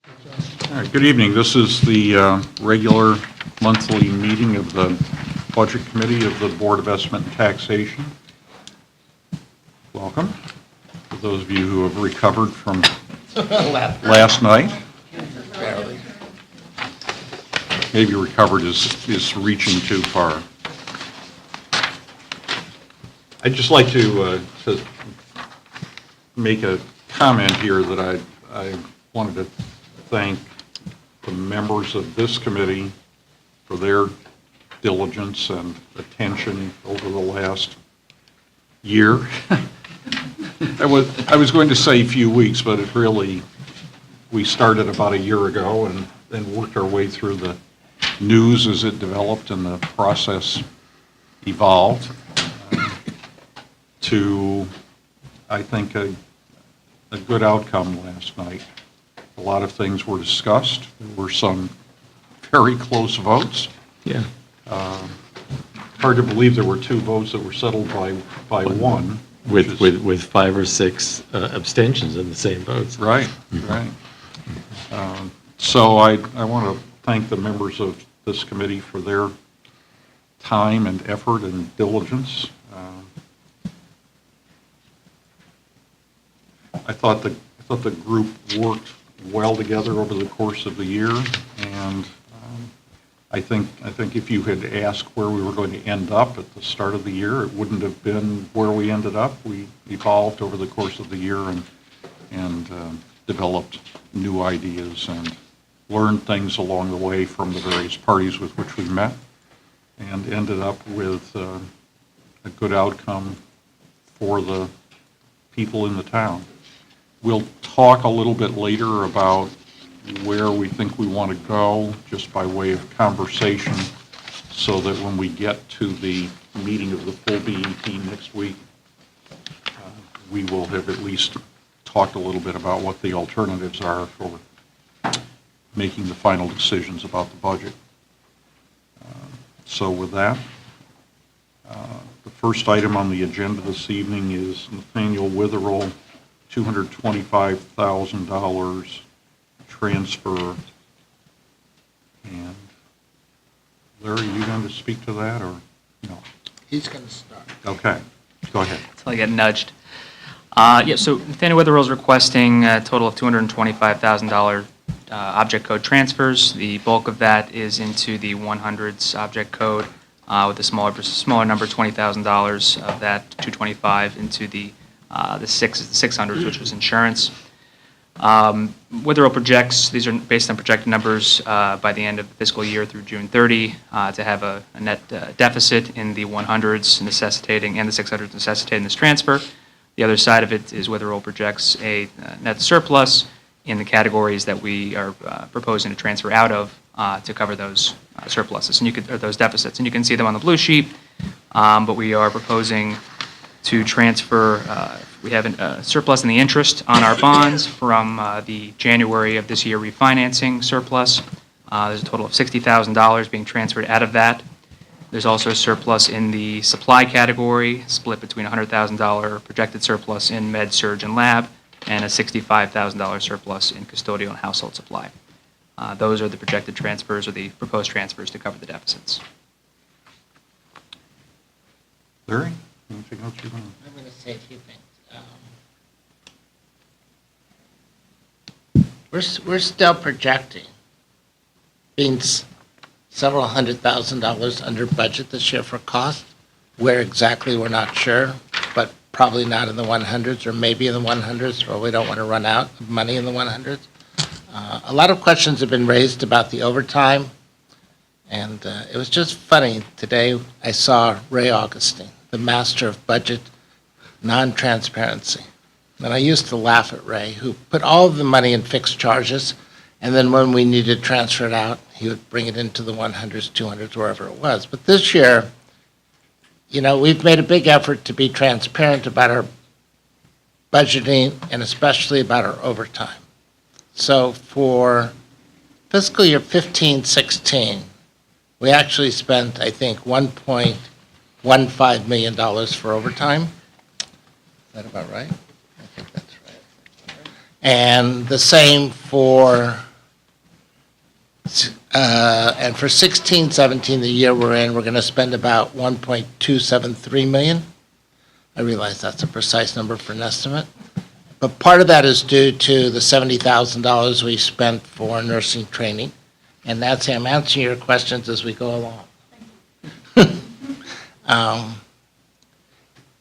All right, good evening. This is the regular monthly meeting of the Budget Committee of the Board of Estimate and Taxation. Welcome. For those of you who have recovered from last night. Maybe recovered is reaching too far. I'd just like to make a comment here that I wanted to thank the members of this committee for their diligence and attention over the last year. I was going to say few weeks, but it really, we started about a year ago and worked our way through the news as it developed and the process evolved to, I think, a good outcome last night. A lot of things were discussed. There were some very close votes. Yeah. Hard to believe there were two votes that were settled by one. With 5 or 6 abstentions in the same votes. Right, right. So I want to thank the members of this committee for their time and effort and diligence. I thought the group worked well together over the course of the year, and I think if you had asked where we were going to end up at the start of the year, it wouldn't have been where we ended up. We evolved over the course of the year and developed new ideas and learned things along the way from the various parties with which we met, and ended up with a good outcome for the people in the town. We'll talk a little bit later about where we think we want to go, just by way of conversation, so that when we get to the meeting of the full BEP next week, we will have at least talked a little bit about what the alternatives are for making the final decisions about the budget. So with that, the first item on the agenda this evening is Nathaniel Witherell, $225,000 transfer. And Larry, are you going to speak to that or no? He's going to start. Okay, go ahead. Until I get nudged. So Nathaniel Witherell is requesting a total of $225,000 object code transfers. The bulk of that is into the 100s object code, with a smaller number, $20,000 of that 225 into the 600s, which was insurance. Witherell projects, these are based on projected numbers by the end of the fiscal year through June 30, to have a net deficit in the 100s necessitating, and the 600s necessitating this transfer. The other side of it is Witherell projects a net surplus in the categories that we are proposing to transfer out of to cover those surpluses, and or those deficits. And you can see them on the blue sheet, but we are proposing to transfer, we have a surplus in the interest on our bonds from the January of this year refinancing surplus. There's a total of $60,000 being transferred out of that. There's also a surplus in the supply category, split between $100,000 projected surplus in med, surg, and lab, and a $65,000 surplus in custodial and household supply. Those are the projected transfers, or the proposed transfers, to cover the deficits. Larry, anything else you want to? I'm going to say a few things. We're still projecting being several $100,000 under budget this year for cost. Where exactly, we're not sure, but probably not in the 100s, or maybe in the 100s, or we don't want to run out of money in the 100s. A lot of questions have been raised about the overtime, and it was just funny. Today I saw Ray Augustine, the master of budget non-transparency. And I used to laugh at Ray, who put all of the money in fixed charges, and then when we needed to transfer it out, he would bring it into the 100s, 200s, wherever it was. But this year, we've made a big effort to be transparent about our budgeting, and especially about our overtime. So for fiscal year 15-16, we actually spent, I think, $1.15 million for overtime. Is that about right? I think that's right. And the same for And for 16, 17, the year we're in, we're going to spend about 1.273 million. I realize that's a precise number for an estimate. But part of that is due to the $70,000 we spent for nursing training. And Nancy, I'm answering your questions as we go along.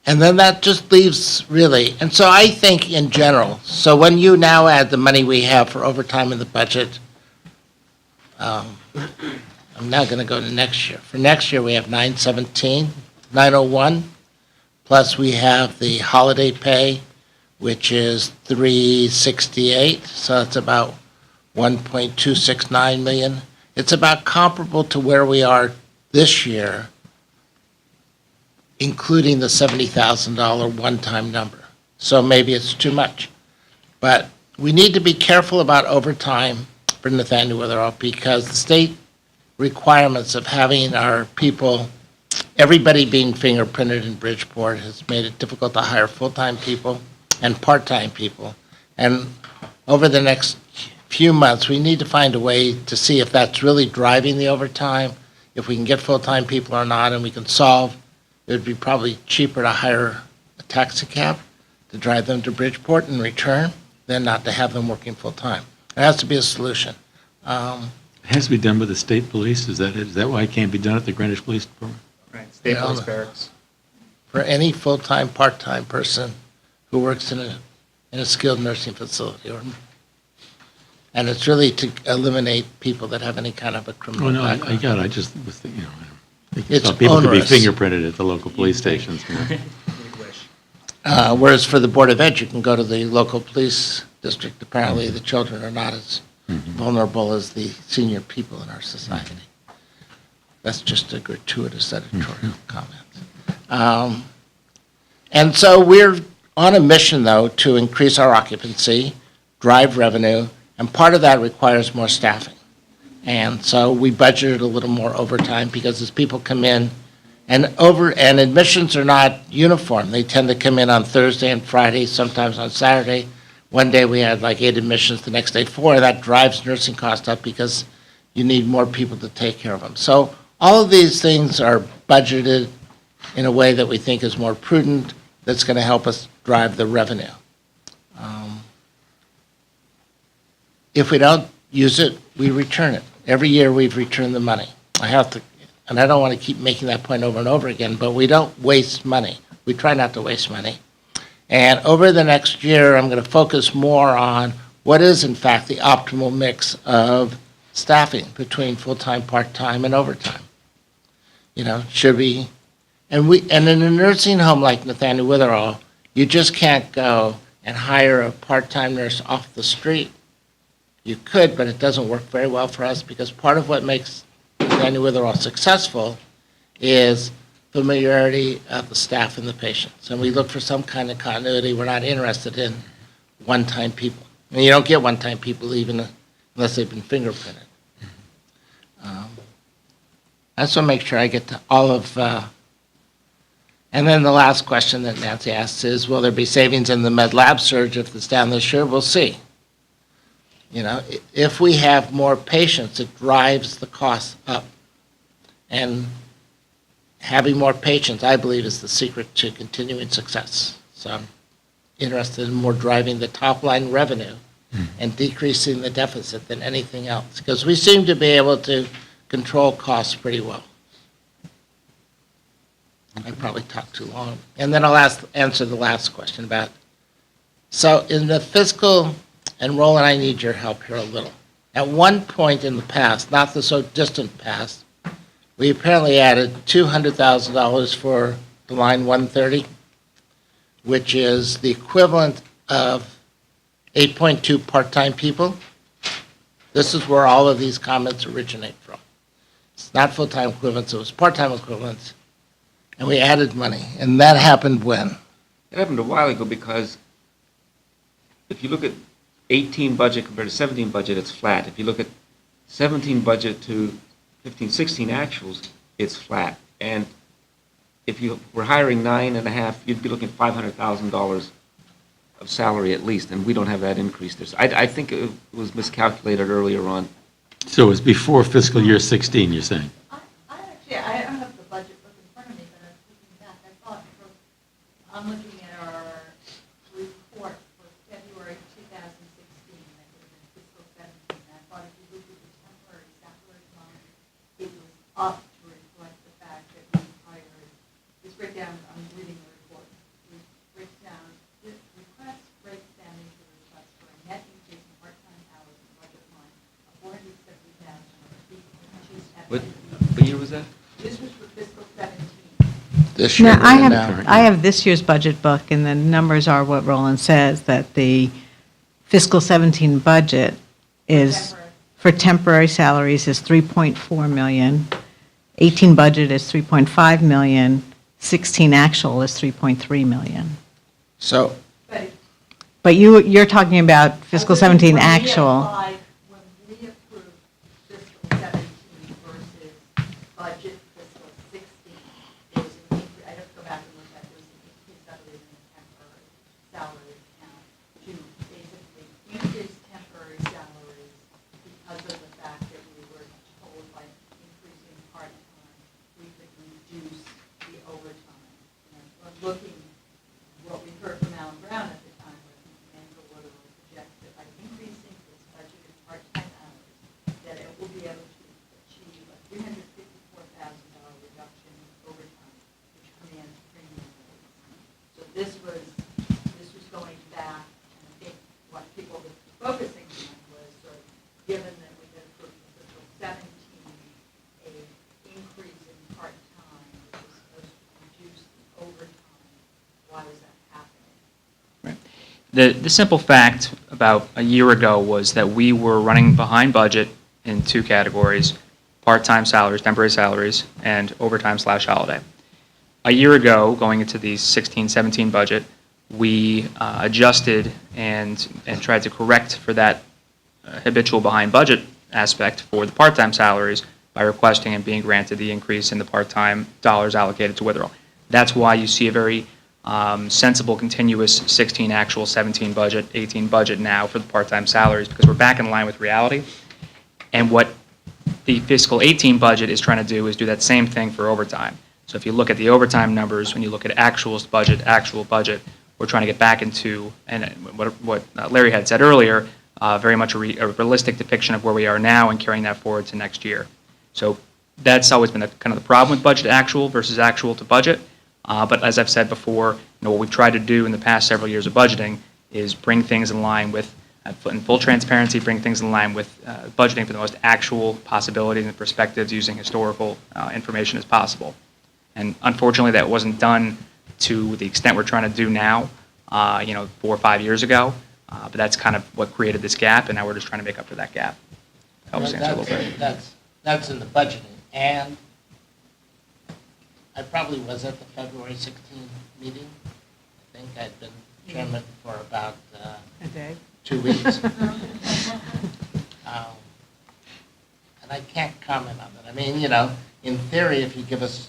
And then that just leaves really, and so I think in general, so when you now add the money we have for overtime in the budget, I'm now going to go to next year. For next year, we have 901, plus we have the holiday pay, which is 368, so it's about 1.269 million. It's about comparable to where we are this year, including the $70,000 one-time number. So maybe it's too much. But we need to be careful about overtime for Nathaniel Witherall because the state requirements of having our people, everybody being fingerprinted in Bridgeport has made it difficult to hire full-time people and part-time people. And over the next few months, we need to find a way to see if that's really driving the overtime, if we can get full-time people or not, and we can solve. It would be probably cheaper to hire a taxi cab to drive them to Bridgeport and return than not to have them working full-time. There has to be a solution. It has to be done by the state police, is that it? Is that why it can't be done at the Greenwich Police Department? Right, state Yeah. police barracks. For any full-time, part-time person who works in a skilled nursing facility, and it's really to eliminate people that have any kind of a Oh, criminal no, I background. got it, I just was thinking, I It's thought people could be onerous. fingerprinted at the local police stations. Whereas for the Board of Ed, you can go to the local police district. Apparently, the children are not as vulnerable as the senior people in our society. That's just a gratuitous editorial comment. And so we're on a mission, though, to increase our occupancy, drive revenue, and part of that requires more staffing. And so we budgeted a little more overtime because as people come in, and admissions are not uniform. They tend to come in on Thursday and Friday, sometimes on Saturday. One day we had like 8 admissions, the next day 4. That drives nursing costs up because you need more people to take care of them. So all of these things are budgeted in a way that we think is more prudent, that's going to help us drive the revenue. If we don't use it, we return it. Every year we've returned the money. And I don't want to keep making that point over and over again, but we don't waste money. We try not to waste money. And over the next year, I'm going to focus more on what is, in fact, the optimal mix of staffing between full-time, part-time, and overtime. You know, should we, and in a nursing home like Nathaniel Witherall, you just can't go and hire a part-time nurse off the street. You could, but it doesn't work very well for us because part of what makes Nathaniel Witherall successful is familiarity of the staff and the patients. And we look for some kind of continuity. We're not interested in one-time people. I mean, you don't get one-time people even unless they've been fingerprinted. I just want to make sure I get to all of, and then the last question that Nancy asks is, will there be savings in the med lab surge if it's down this year? We'll see. You know, if we have more patients, it drives the costs up. And having more patients, I believe, is the secret to continuing success. So I'm interested in more driving the top-line revenue and decreasing the deficit than anything else, because we seem to be able to control costs pretty well. I probably talked too long. And then I'll answer the last question about, so in the fiscal, and Roland, I need your help here a little. At one point in the past, not the so distant past, we apparently added $200,000 for the line 130, which is the equivalent of 8.2 part-time people. This is where all of these comments originate from. It's not full-time equivalents, it was part-time equivalents, and we added money. And that happened when? It happened a while ago because if you look at 18 budget compared to 17 budget, it's flat. If you look at 17 budget to 15, 16 actuals, it's flat. And if you were hiring 9.5, you'd be looking at $500,000 of salary at least, and we don't have that increase there. So I think it was miscalculated earlier on So it's before fiscal year 16, you're saying? I don't have the budget book in front of me, but I was looking back, I thought, I'm looking at our report for February 2016, that would have been fiscal 17, and I thought if you looked at the temporary salary line, it was up to reflect the fact that we hired, this breakdown, I'm reading the report, this breakdown, this request breaks down into the request for a net increase in part-time hours in budget line of 470,000, which is at What year was that? this was for fiscal 17. This year, Now, I we're have, now- I have this year's budget book, and the numbers are what Roland says, that the fiscal 17 budget is, Temporary. for temporary salaries, is 3.4 million. 18 budget is 3.5 million. 16 actual is 3.3 million. So, But But you're talking about fiscal 17 when we actual. applied- When we approved fiscal 17 versus budget fiscal 16, there was an increase, I have to go back and look at, there was an increase, I believe, in the temporary salary account to basically increase temporary salaries because of the fact that we were told by increasing part-time, we could reduce the overtime. And we're looking, what we heard from Alan Brown at the time was Andrew Woodward projects that by increasing its budgeted part-time hours, that it will be able to achieve a $354,000 reduction in overtime, which commands premium rates. So this was going back, and I think what people were focusing on was sort of, given that we had approved in fiscal 17, a increase in part-time, which was supposed to reduce the overtime, why was that happening? Right. The simple fact about a year ago was that we were running behind budget in two categories, part-time salaries, temporary salaries, and overtime/holiday. A year ago, going into the 16-17 budget, we adjusted and tried to correct for that habitual behind budget aspect for the part-time salaries by requesting and being granted the increase in the part-time dollars allocated to Witherell. That's why you see a very sensible, continuous 16 actual, 17 budget, 18 budget now for the part-time salaries, because we're back in line with reality. And what the fiscal 18 budget is trying to do is do that same thing for overtime. So if you look at the overtime numbers, when you look at actual budget, we're trying to get back into, and what Larry had said earlier, very much a realistic depiction of where we are now and carrying that forward to next year. So that's always been kind of the problem with budget actual versus actual to budget. But as I've said before, what we've tried to do in the past several years of budgeting is bring things in line with, in full transparency, bring things in line with budgeting for the most actual possibilities and perspectives using historical information as possible. And unfortunately, that wasn't done to the extent we're trying to do now, 4 or 5 years ago. But that's kind of what created this gap, and now we're just trying to make up for that gap. Helps answer a little bit. That's in the budgeting. And I probably was at the February 16 meeting. I think I'd been chairman for about A day. 2 weeks. And I can't comment on that. I mean, in theory, if you give us,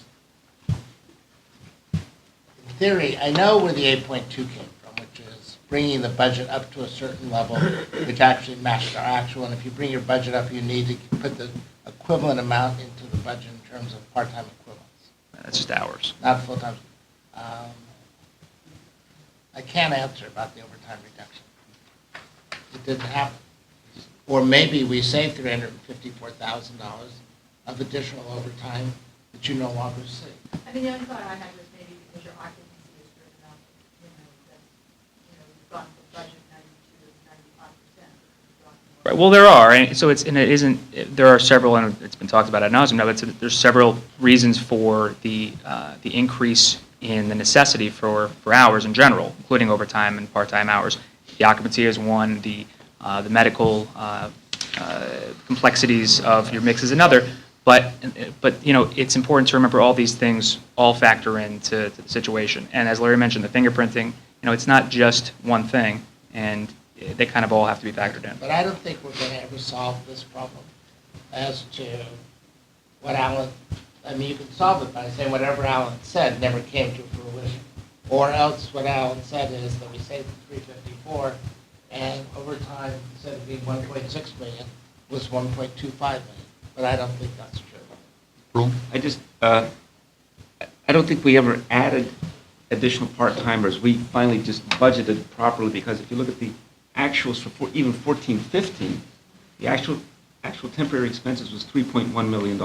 in theory, I know where the 8.2 came from, which is bringing the budget up to a certain level, which actually matched our actual. And if you bring your budget up, you need to put the equivalent amount into the budget in terms of part-time equivalents. That's just hours. Not full-time. I can't answer about the overtime reduction. It didn't happen. Or maybe we saved $354,000 of additional overtime that you no longer see. I mean, the only thought I had was maybe because your occupancy is driven up, that, we've gone from budget 92 to 95%. Right. Well, there are, and so it isn't. There are several, and it's been talked about ad nauseum. No, there's several reasons for the increase in the necessity for hours in general, including overtime and part-time hours. The occupancy is one. The medical complexities of your mix is another. But it's important to remember all these things all factor into the situation. And as Larry mentioned, the fingerprinting, it's not just one thing, and they kind of all have to be factored in. But I don't think we're going to ever solve this problem as to what Alan, you can solve it by saying whatever Alan said never came to fruition. Or else what Alan said is that we saved the 354, and over time, instead of being 1.6 million, was 1.25 million, but I don't think that's true. Earl? I just, I don't think we ever added additional part-timers. We finally just budgeted properly, because if you look at the actuals for even 14, 15, the actual temporary expenses was $3.1 million,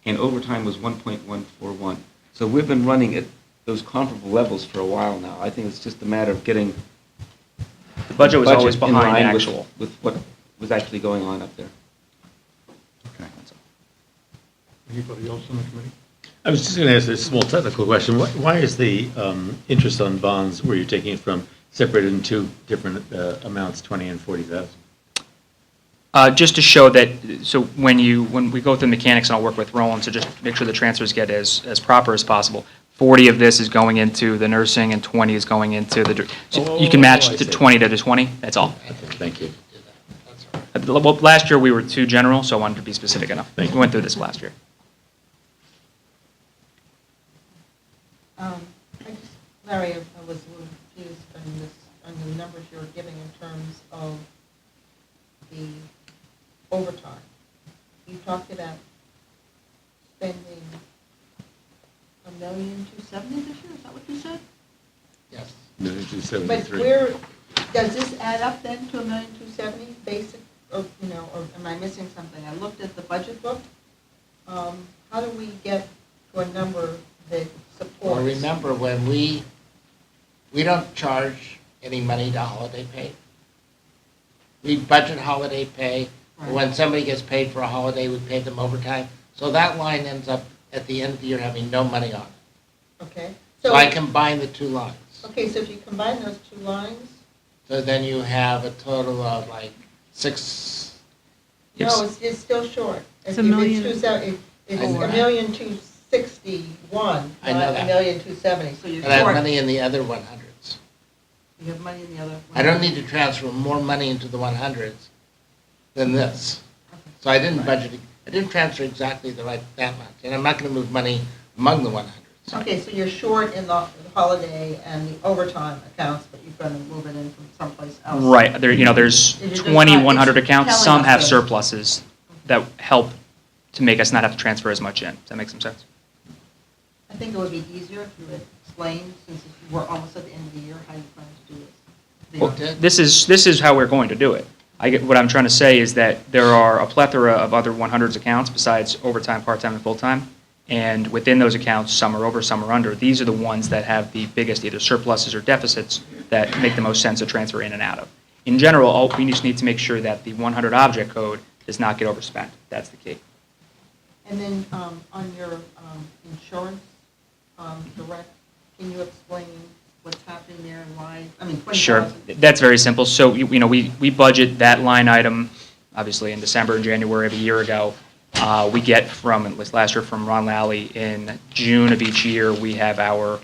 and overtime was 1.141. So we've been running at those comparable levels for a while now. I think it's just a matter of getting The budget was always in behind line with- actual. with what was actually going on up there. Okay. Anybody else in the committee? I was just going to ask a small technical question. Why is the interest on bonds, where you're taking it from, separated in two different amounts, 20 and 40,000? Just to show that, so when we go through the mechanics, and I'll work with Roland to just make sure the transfers get as proper as possible. 40 of this is going into the nursing, and 20 is going into the, so you can match I the see. 20 to the 20, that's all. Okay, thank you. Do that. That's all right. Well, last year, we were too general, so I wanted to be specific enough. We went through this last year. Larry, I was a little confused on the numbers you were giving in terms of the overtime. You talked about spending $1,270,000 this year, is that what you said? Yes. But 273. where, does this add up then to $1,270,000 basic, or am I missing something? I looked at the budget book. How do we get to a number that supports? Well, remember, when we don't charge any money to holiday pay. We budget holiday pay. Right. When somebody gets paid for a holiday, we pay them overtime. So that line ends up, at the end of the year, having no money on it. Okay. So I combine the two lines. Okay, so if you combine those two lines, So then you have a total of like six, Yes. no, it's still short. It's a million. It's I know. $1,261,000, I know not that. $1,270,000, so you're and I have short. money in the other 100s. You have money in the other. I don't need to transfer more money into the 100s than this. So I didn't budget, I didn't transfer exactly that much, and I'm not going to move money among the 100s. Okay, so you're short in the holiday and the overtime accounts, but you're going to move it in from someplace else. Right, there's You're just 20, not- 100 it's accounts, telling some us have this. surpluses that help to make us not have to transfer as much in. Does that make some sense? I think it would be easier if you had explained, since we're almost at the end of the year, how you plan to do this. Well, did. this is how we're going to do it. What I'm trying to say is that there are a plethora of other 100s accounts besides overtime, part-time, and full-time. And within those accounts, some are over, some are under. These are the ones that have the biggest either surpluses or deficits that make the most sense to transfer in and out of. In general, we just need to make sure that the 100 object code does not get overspent. That's the key. And then on your insurance direct, can you explain what's happening there and why? I mean, 20,000. Sure. That's very simple. So, we budget that line item, obviously, in December and January of a year ago. We get from, at least last year, from Ron Lally, in June of each year, we have our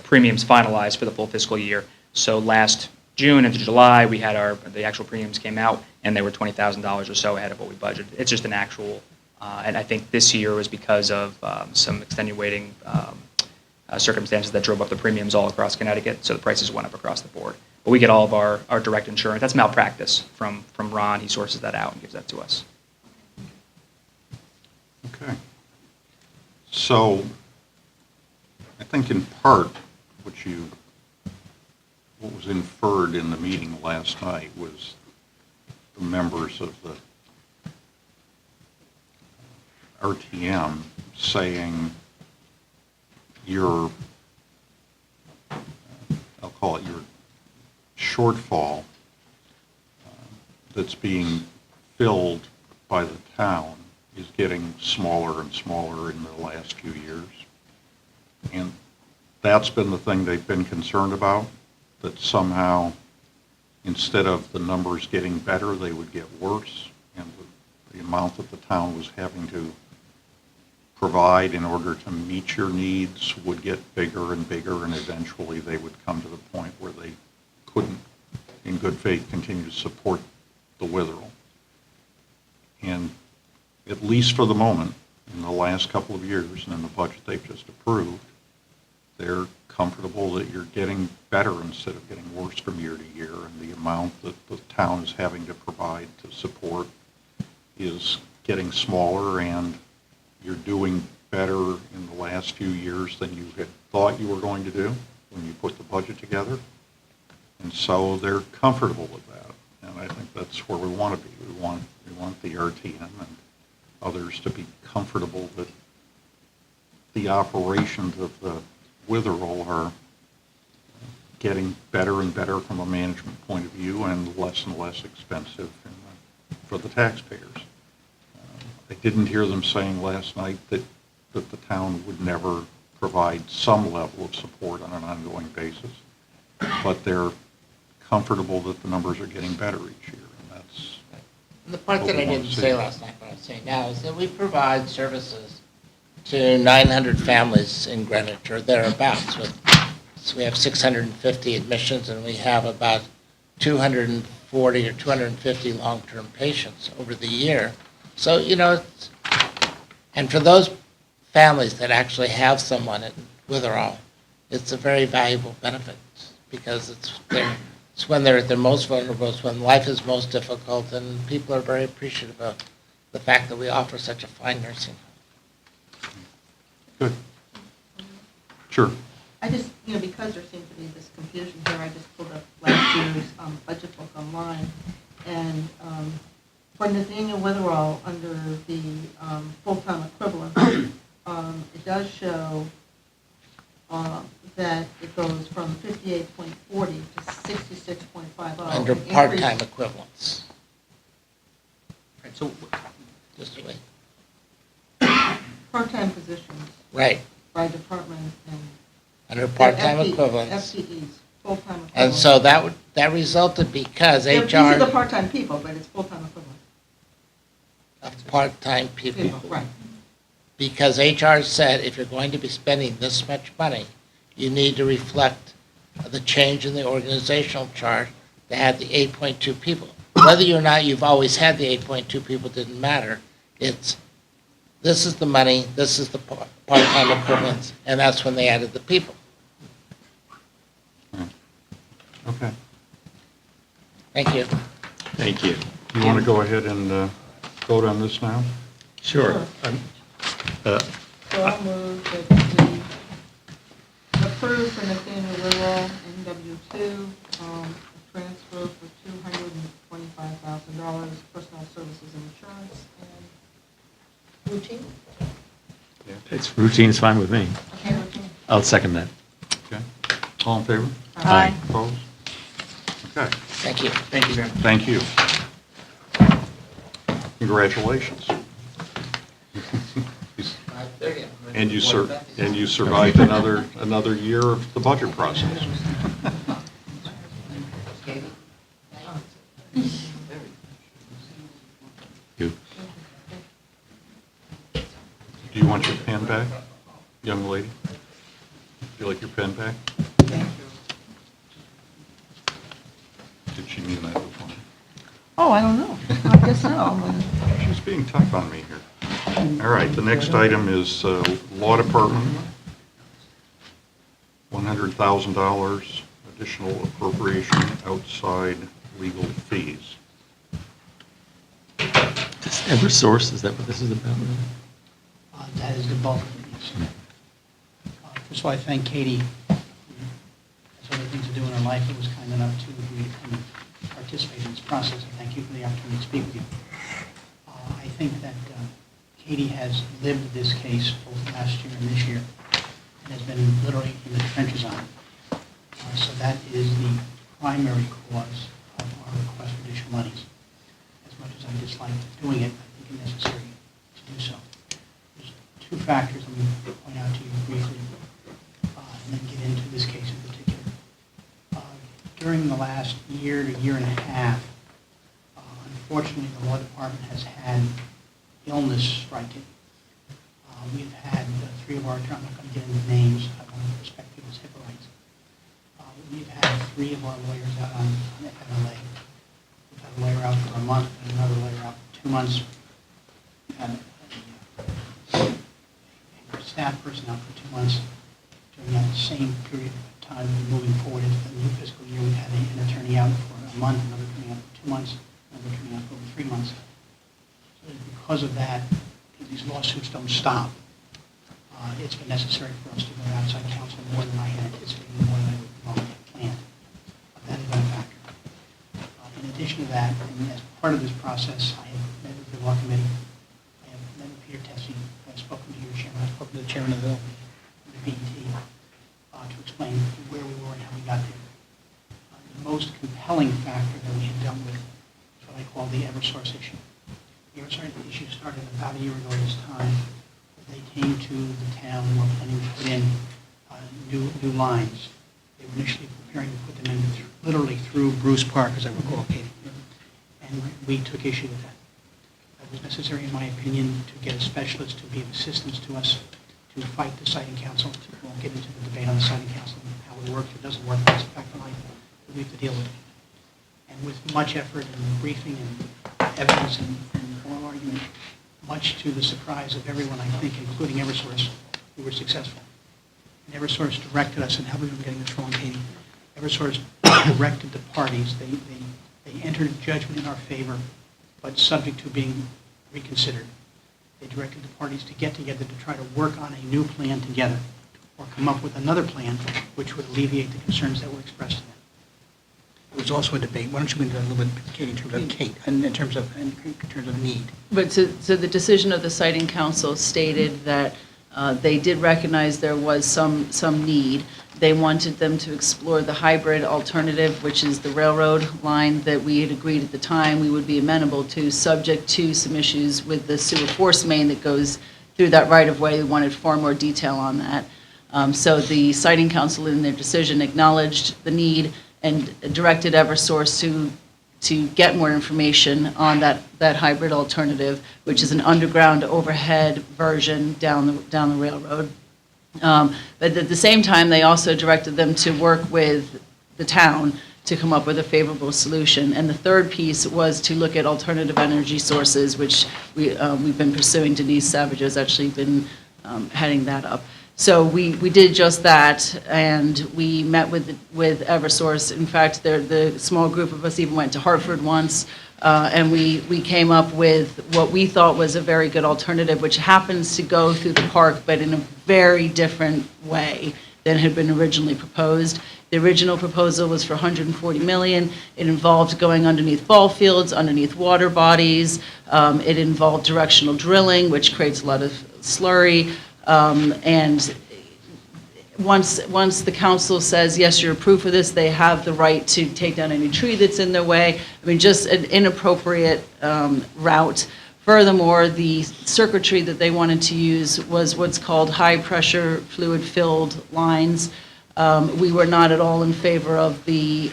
premiums finalized for the full fiscal year. So last June into July, we had the actual premiums came out, and they were $20,000 or so ahead of what we budgeted. It's just an actual, and I think this year was because of some extenuating circumstances that drove up the premiums all across Connecticut, so the prices went up across the board. But we get all of our direct insurance. That's malpractice from Ron. He sources that out and gives that to us. Okay. So I think in part what was inferred in the meeting last night was the members of the RTM saying your, I'll call it your shortfall that's being filled by the town is getting smaller and smaller in the last few years. And that's been the thing they've been concerned about, that somehow, instead of the numbers getting better, they would get worse, and the amount that the town was having to provide in order to meet your needs would get bigger and bigger, and eventually they would come to the point where they couldn't, in good faith, continue to support the Witherell. And at least for the moment, in the last couple of years, and in the budget they've just approved, they're comfortable that you're getting better instead of getting worse from year to year, and the amount that the town is having to provide to support is getting smaller, and you're doing better in the last few years than you had thought you were going to do when you put the budget together. And so they're comfortable with that, and I think that's where we want to be. We want the RTM and others to be comfortable that the operations of the Witherell are getting better and better from a management point of view and less expensive for the taxpayers. I didn't hear them saying last night that the town would never provide some level of support on an ongoing basis, but they're comfortable that the numbers are getting better each year, and that's And the part what that we I want didn't to say see. last night, but I'm saying now, is that we provide services to 900 families in Greenwich or thereabouts. So we have 650 admissions, and we have about 240 or 250 long-term patients over the year. So, and for those families that actually have someone at Witherell, it's a very valuable benefit, because it's when they're at their most vulnerable, it's when life is most difficult, and people are very appreciative of the fact that we offer such a fine nursing home. Good. Sure. I just, because there seems to be this confusion here, I just pulled up last year's budget book online, and for Nathaniel Witherell, under the full-time equivalent, it does show that it goes from 58.40 to 66.50. Under part-time equivalents. Right, so Just wait. Part-time positions Right, by department and. under part-time FTE equivalents. FTEs, full-time equivalents. And so that resulted because These are the HR, part-time people, but it's full-time equivalent. of part-time people. Right. Because HR said if you're going to be spending this much money, you need to reflect the change in the organizational chart to add the 8.2 people. Whether or not you've always had the 8.2 people didn't matter. This is the money, this is the part-time equivalents, and that's when they added the people. Okay. Thank you. Thank you. You want to go ahead and vote on this now? Sure. Sure. Uh, So I'll move that we approve for Nathaniel Witherell, NW2, a transfer for $225,000, personnel services and insurance, and routine. It's routine's fine with me. Okay, routine. I'll second that. Okay. All in favor? Aye. Opposed? Okay. Thank you. thank you very much. Thank you. Congratulations. And you survived another year of the budget process. You. Do you want your pen back, young lady? Would you like your pen back? Did she mean that before? Oh, I don't know. I guess so. She's being tough on me here. All right, the next item is Law Department, $100,000 additional appropriation outside legal fees. This Eversource, is that what this is about? That is the bulk of it, yes. First of all, I thank Katie. Has other things to do in her life, who was kind enough to agree to come and participate in this process. I thank you for the opportunity to speak with you. I think that Katie has lived this case both last year and this year, and has been literally in the trenches on it. So that is the primary cause of our request for additional monies. As much as I dislike doing it, I think it's necessary to do so. There's two factors I'm going to point out to you briefly, and then get into this case in particular. During the last year to year and a half, unfortunately, the law department has had illness striking. We've had three of our, I'm not going to get into names, I want to respect people's HIPAA rights. We've had three of our lawyers out on FMLA. We've had a lawyer out for a month and another lawyer out for 2 months. We've had a staff person out for 2 months. during that same period of time, moving forward into the new fiscal year, we've had an attorney out for a month, another attorney out for 2 months, another attorney out for over 3 months. So because of that, these lawsuits don't stop. It's been necessary for us to go to outside counsel more than I had anticipated, more than I would normally have planned. That has been a factor. In addition to that, and as part of this process, I have met with the law committee, I have met with Peter Tessie, I've spoken to your chairman, I've spoken to the chairman of the BET to explain where we were and how we got there. The most compelling factor that we had dealt with is what I call the Eversource issue. The Eversource issue started about a year ago at this time. They came to the town and were planning to put in new lines. They were initially preparing to put them in literally through Bruce Park, as I recall, Katie. And we took issue with that. It was necessary, in my opinion, to get a specialist to be of assistance to us to fight the siting council. We won't get into the debate on the siting council and how it works or doesn't work. That's a fact of life that we have to deal with. And with much effort and briefing and evidence and oral argument, much to the surprise of everyone, I think, including Eversource, we were successful. And Eversource directed us, and help me if I'm getting this wrong, Katie. Eversource directed the parties. They entered judgment in our favor, but subject to being reconsidered. They directed the parties to get together to try to work on a new plan together, or come up with another plan which would alleviate the concerns that were expressed to them. There was also a debate. Why don't you go into a little bit, Katie, in terms of need? But so the decision of the Siting Council stated that they did recognize there was some need. They wanted them to explore the hybrid alternative, which is the railroad line that we had agreed at the time we would be amenable to, subject to some issues with the sewer force main that goes through that right-of-way. They wanted far more detail on that. So the Siting Council, in their decision, acknowledged the need and directed Eversource to get more information on that hybrid alternative, which is an underground overhead version down the railroad. But at the same time, they also directed them to work with the town to come up with a favorable solution. And the third piece was to look at alternative energy sources, which we've been pursuing. Denise Savage has actually been heading that up. So we did just that, and we met with Eversource. In fact, the small group of us even went to Hartford once, and we came up with what we thought was a very good alternative, which happens to go through the park, but in a very different way than had been originally proposed. The original proposal was for $140 million. It involved going underneath ball fields, underneath water bodies. It involved directional drilling, which creates a lot of slurry. And once the council says, yes, you're approved for this, they have the right to take down any tree that's in their way. I mean, just an inappropriate route. Furthermore, the circuitry that they wanted to use was what's called high-pressure fluid-filled lines. We were not at all in favor of the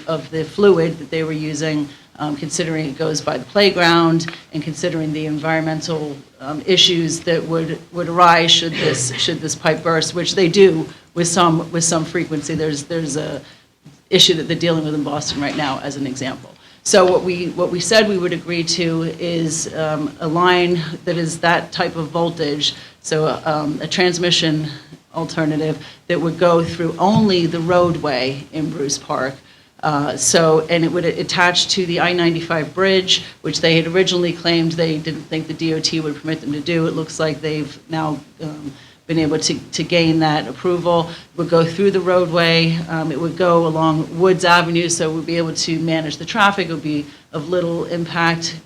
fluid that they were using, considering it goes by the playground and considering the environmental issues that would arise should this pipe burst, which they do with some frequency. There's a issue that they're dealing with in Boston right now, as an example. So what we said we would agree to is a line that is that type of voltage, so a transmission alternative that would go through only the roadway in Bruce Park. And it would attach to the I-95 bridge, which they had originally claimed they didn't think the DOT would permit them to do. It looks like they've now been able to gain that approval. It would go through the roadway. It would go along Woods Avenue, so we'd be able to manage the traffic. It would be of little impact,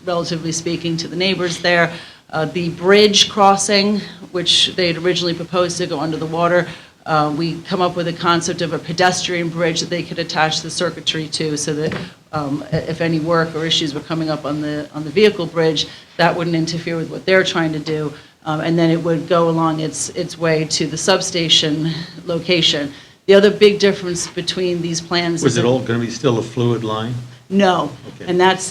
relatively speaking, to the neighbors there. The bridge crossing, which they had originally proposed to go under the water, we come up with a concept of a pedestrian bridge that they could attach the circuitry to, so that if any work or issues were coming up on the vehicle bridge, that wouldn't interfere with what they're trying to do. And then it would go along its way to the substation location. The other big difference between these plans Was it all going to be still a fluid line? No, Okay. and that's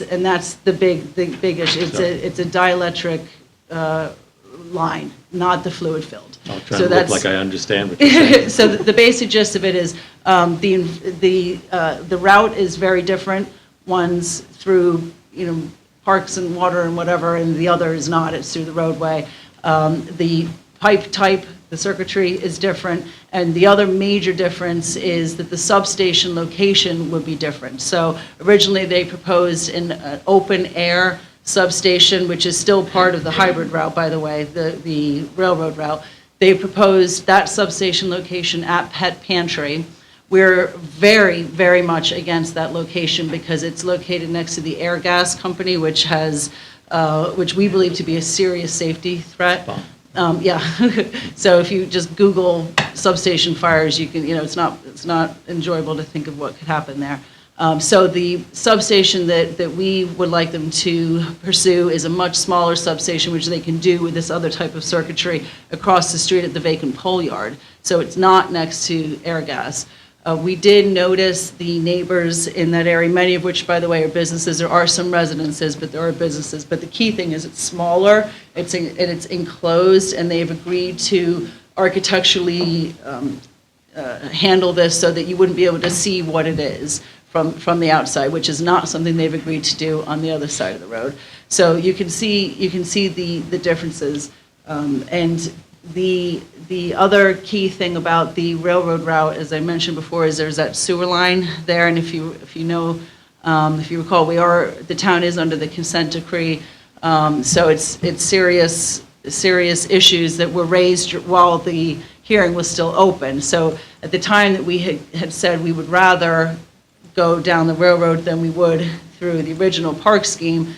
the big issue. It's a dielectric line, not the fluid filled. I'm trying to look like I understand what you're saying. So the basic gist of it is the route is very different. One's through parks and water and whatever, and the other is not. It's through the roadway. The pipe type The circuitry is different, and the other major difference is that the substation location would be different. So originally, they proposed an open-air substation, which is still part of the hybrid route, by the way, the railroad route. They proposed that substation location at Pet Pantry. We're very, very much against that location because it's located next to the Air Gas Company, which has, which we believe to be a serious safety threat. Yeah, so if you just Google substation fires, you can, it's not enjoyable to think of what could happen there. So the substation that we would like them to pursue is a much smaller substation, which they can do with this other type of circuitry across the street at the vacant pole yard. So it's not next to Air Gas. We did notice the neighbors in that area, many of which, by the way, are businesses. There are some residences, but there are businesses. But the key thing is it's smaller, it's enclosed, and they've agreed to architecturally handle this so that you wouldn't be able to see what it is from the outside, which is not something they've agreed to do on the other side of the road. So you can see the differences. And the other key thing about the railroad route, as I mentioned before, is there's that sewer line there, and if you recall, the town is under the consent decree, so it's serious issues that were raised while the hearing was still open. So at the time that we had said we would rather go down the railroad than we would through the original park scheme,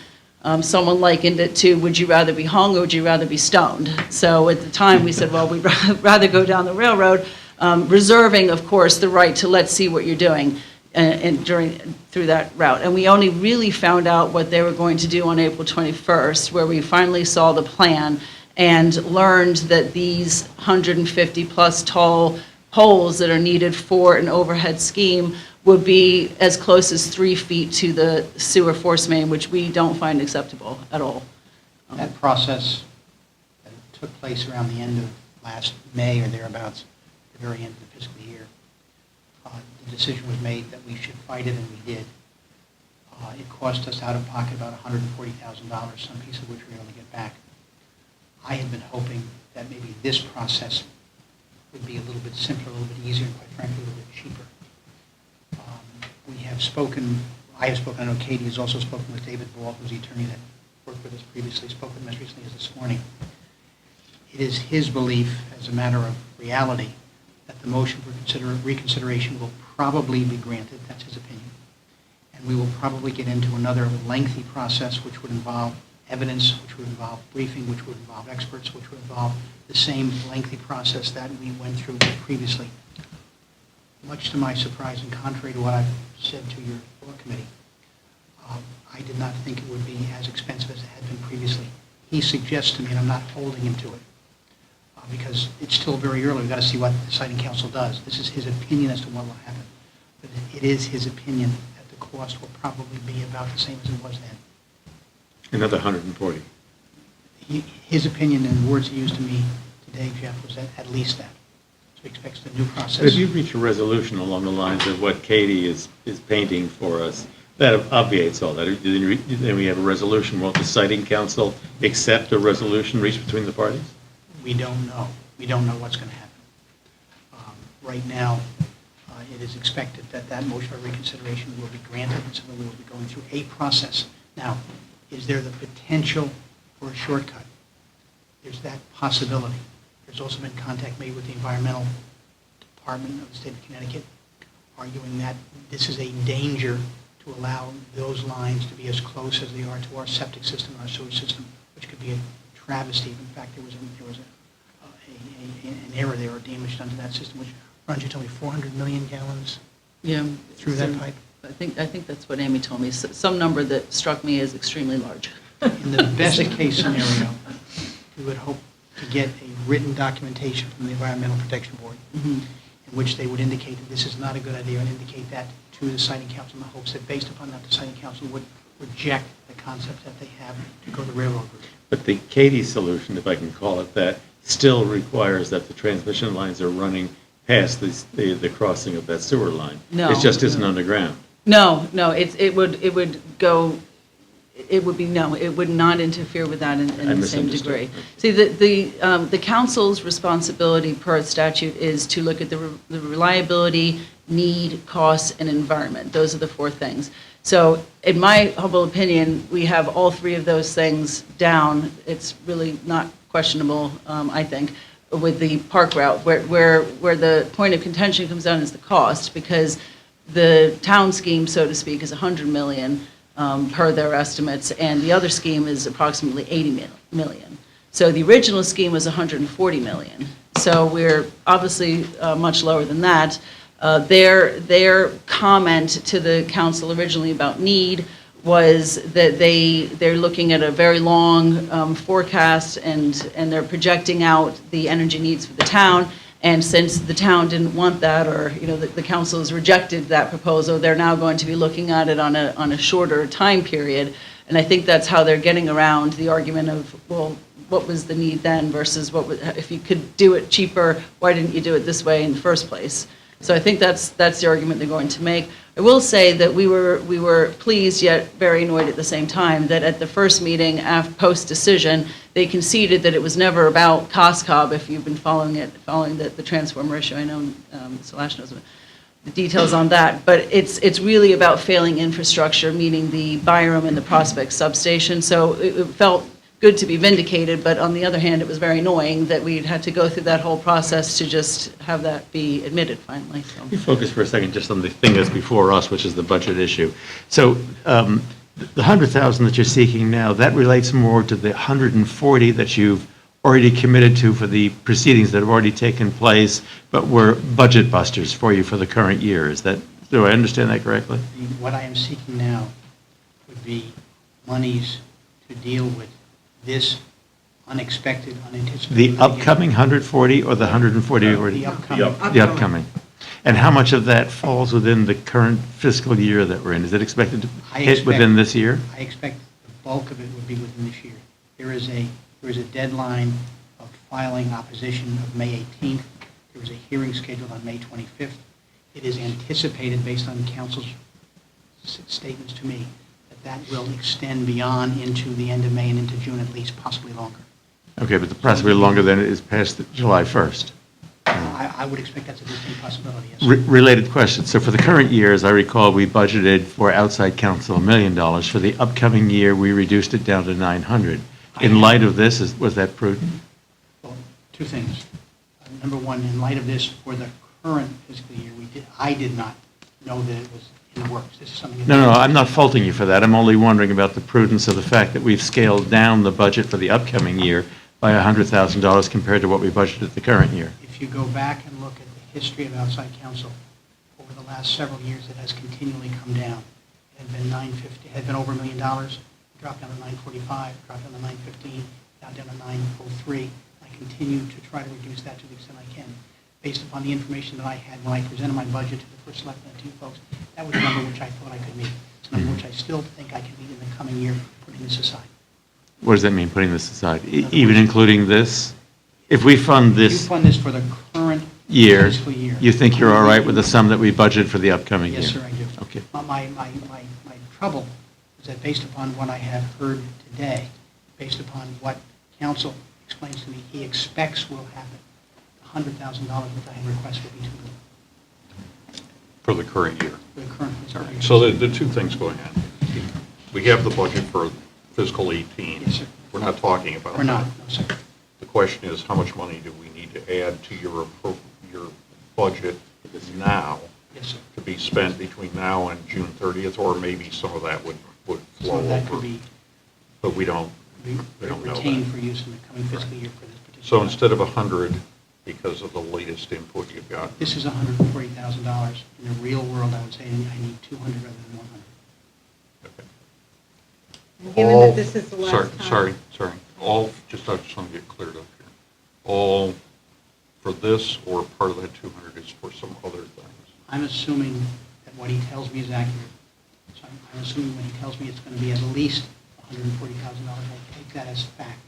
someone likened it to, would you rather be hung or would you rather be stoned? So at the time, we said, well, we'd rather go down the railroad, reserving, of course, the right to let's see what you're doing through that route. And we only really found out what they were going to do on April 21st, where we finally saw the plan and learned that these 150-plus tall poles that are needed for an overhead scheme would be as close as 3 feet to the sewer force main, which we don't find acceptable at all. That process that took place around the end of last May or thereabouts, the very end of the fiscal year, the decision was made that we should fight it, and we did. It cost us out of pocket about $140,000, some piece of which we were able to get back. I had been hoping that maybe this process would be a little bit simpler, a little bit easier, and quite frankly, a little bit cheaper. I have spoken, I know Katie has also spoken with David Ball, who's the attorney that worked with us previously, spoke with him as recently as this morning. It is his belief, as a matter of reality, that the motion for reconsideration will probably be granted. That's his opinion. And we will probably get into another lengthy process, which would involve evidence, which would involve briefing, which would involve experts, which would involve the same lengthy process that we went through previously. Much to my surprise, and contrary to what I've said to your board committee, I did not think it would be as expensive as it had been previously. He suggests to me, and I'm not holding him to it, because it's still very early. We've got to see what the citing council does. This is his opinion as to what will happen. But it is his opinion that the cost will probably be about the same as it was then. Another 140. His opinion, and the words he used to me today, Jeff, was at least that. So he expects the new process. But if you reach a resolution along the lines of what Katie is painting for us, that obviates all that. Then we have a resolution. Won't the citing council accept a resolution reached between the parties? We don't know. We don't know what's going to happen. Right now, it is expected that that motion for reconsideration will be granted, and so we will be going through a process. Now, is there the potential for a shortcut? There's that possibility. There's also been contact made with the Environmental Department of the state of Connecticut, arguing that this is a danger to allow those lines to be as close as they are to our septic system, our sewer system, which could be a travesty. In fact, there was an error there or damage done to that system, which runs, you told me, 400 million gallons through that pipe? I think that's what Amy told me, some number that struck me as extremely large. In the best case scenario, we would hope to get a written documentation from the Environmental Protection Board, in which they would indicate that this is not a good idea, and indicate that to the citing council, in the hopes that based upon that, the citing council would reject the concept that they have to go the railroad route. But the Katie solution, if I can call it that, still requires that the transmission lines are running past the crossing of that sewer line. No. It just isn't underground. No, it would go, It would be, no, it would not interfere with that in I the same misunderstood. degree. See, the council's responsibility per statute is to look at the reliability, need, costs, and environment. Those are the four things. So in my humble opinion, we have all three of those things down. It's really not questionable, I think, with the park route. Where the point of contention comes down is the cost, because the town scheme, so to speak, is 100 million per their estimates, and the other scheme is approximately 80 million. So the original scheme was 140 million. So we're obviously much lower than that. Their comment to the council originally about need was that they're looking at a very long forecast, and they're projecting out the energy needs for the town. And since the town didn't want that, or, the council has rejected that proposal, they're now going to be looking at it on a shorter time period. And I think that's how they're getting around the argument of, well, what was the need then versus if you could do it cheaper, why didn't you do it this way in the first place? So I think that's the argument they're going to make. I will say that we were pleased yet very annoyed at the same time that at the first meeting post-decision, they conceded that it was never about COSCOB. If you've been following the transformer issue, I know Mr. Lash knows the details on that, but it's really about failing infrastructure, meaning the Byram and the Prospect substation. So it felt good to be vindicated, but on the other hand, it was very annoying that we'd had to go through that whole process to just have that be admitted finally. So. Let me focus for a second just on the thing that's before us, which is the budget issue. So the 100,000 that you're seeking now, that relates more to the 140 that you've already committed to for the proceedings that have already taken place, but were budget busters for you for the current year. Do I understand that correctly? What I am seeking now would be monies to deal with this unexpected, unanticipated. The upcoming 140 or the 140 already? The upcoming. The upcoming. And how much of that falls within the current fiscal year that we're in? Is it expected to hit within this year? I expect the bulk of it would be within this year. There is a deadline of filing opposition of May 18th. There is a hearing scheduled on May 25th. It is anticipated, based on council's statements to me, that will extend beyond into the end of May and into June at least, possibly longer. Okay, but possibly longer than it is past July 1st. I would expect that's a distinct possibility, yes. Related question. So for the current year, as I recall, we budgeted for outside counsel $1 million. For the upcoming year, we reduced it down to 900. In light of this, was that prudent? Well, two things. Number one, in light of this, for the current fiscal year, I did not know that it was in the works. This is something. No, I'm not faulting you for that. I'm only wondering about the prudence of the fact that we've scaled down the budget for the upcoming year by $100,000 compared to what we budgeted the current year. If you go back and look at the history of outside counsel over the last several years, it has continually come down. It had been $950, it had been over $1 million, dropped down to $945, dropped down to $915, now down to $903. I continue to try to reduce that to the extent I can. Based upon the information that I had when I presented my budget to the first selectmen and to you folks, that was a number which I thought I could meet. It's a number which I still think I can meet in the coming year, putting this aside. What does that mean, putting this aside? Even including this? If we fund If this you fund this for the current year, fiscal year. you think you're all right with the sum that we budgeted for the upcoming year? Yes, sir, I do. Okay. My trouble is that based upon what I have heard today, based upon what counsel explains to me, he expects will happen, $100,000 which I had requested would be too little For the current year. for the current fiscal year. So the two things going on. We have the budget for fiscal 18. Yes, sir. We're not talking about that. We're not, no, sir. The question is, how much money do we need to add to your budget now Yes, sir. to be spent between now and June 30th, or maybe some of that would flow So that could over? be But we don't know retained that. for use in the coming fiscal year for this particular. So instead of 100, because of the latest input you've got, This is $140,000. In the real world, I would say I need 200 rather than 100. okay. And given that this is the last time. Sorry. I just want to get cleared up here. All for this, or part of that 200 is for some other things? I'm assuming that what he tells me is accurate. So I'm assuming when he tells me it's going to be at least $140,000, I take that as fact.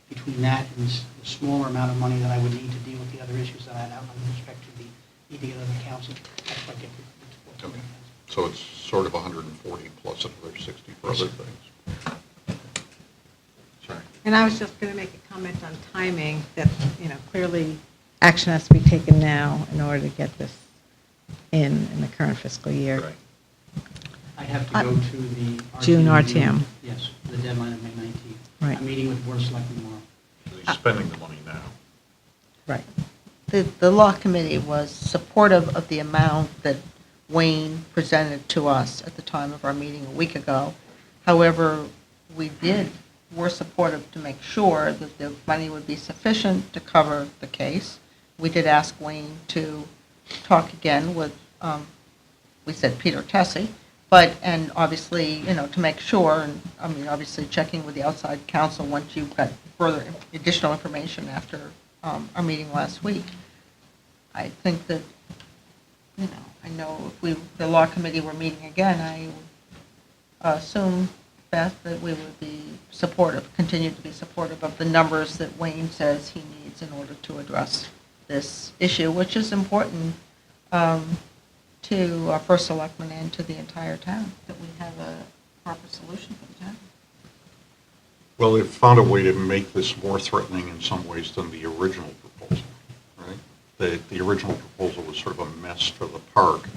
Between that and the smaller amount of money that I would need to deal with the other issues that I had outlined with respect to the need to get other council, that's what I get to. Okay. So it's sort of 140 plus another 60 for other things. And I was just going to make a comment on timing, that, clearly action has to be taken now in order to get this in the current fiscal year. Right. I have to go to the RTM. June RTM. Yes, the deadline of May 19th. Right. I'm meeting with the Board of Selectmen tomorrow. He's spending the money now. Right. The law committee was supportive of the amount that Wayne presented to us at the time of our meeting a week ago. However, were supportive to make sure that the money would be sufficient to cover the case. We did ask Wayne to talk again with, we said Peter Tessie, and obviously, to make sure, and obviously checking with the outside counsel once you've got further additional information after our meeting last week. I think that, I know if the law committee were meeting again, I assume, Beth, that we would be supportive, continue to be supportive of the numbers that Wayne says he needs in order to address this issue, which is important to our first selectman and to the entire town, that we have a proper solution for the town. Well, they've found a way to make this more threatening in some ways than the original proposal, right? The original proposal was sort of a mess for the park.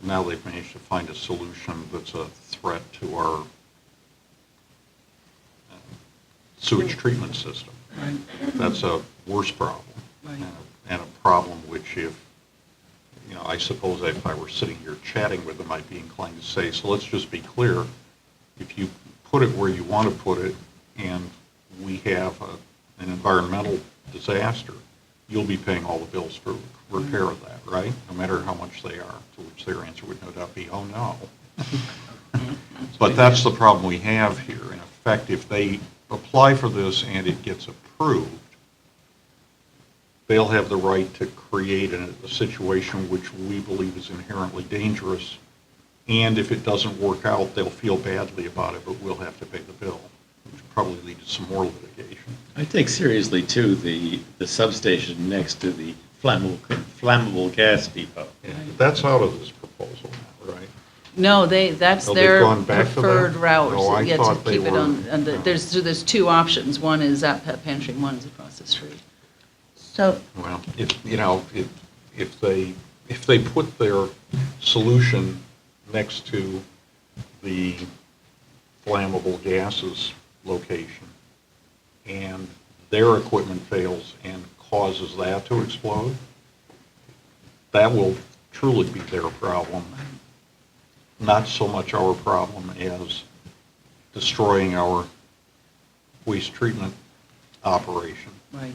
Now they've managed to find a solution that's a threat to our sewage treatment system. Right. That's a worse problem. Right. And a problem which I suppose if I were sitting here chatting with them, I'd be inclined to say, so let's just be clear, if you put it where you want to put it, and we have an environmental disaster, you'll be paying all the bills for repair of that, right? No matter how much they are, to which their answer would no doubt be, oh, no. But that's the problem we have here. In effect, if they apply for this and it gets approved, they'll have the right to create a situation which we believe is inherently dangerous, and if it doesn't work out, they'll feel badly about it, but we'll have to pay the bill, which will probably lead to some more litigation. I take seriously, too, the substation next to the flammable gas depot. And that's out of this proposal now, right? No, that's Oh, they've their gone back to that? preferred route. Oh, I Yeah, to thought they keep it were- on no. there's two options. One is at Pet Pantry, one is across the street. So, Well, if they put their solution next to the flammable gases location, and their equipment fails and causes that to explode, that will truly be their problem, not so much our problem as destroying our waste treatment operation, Right,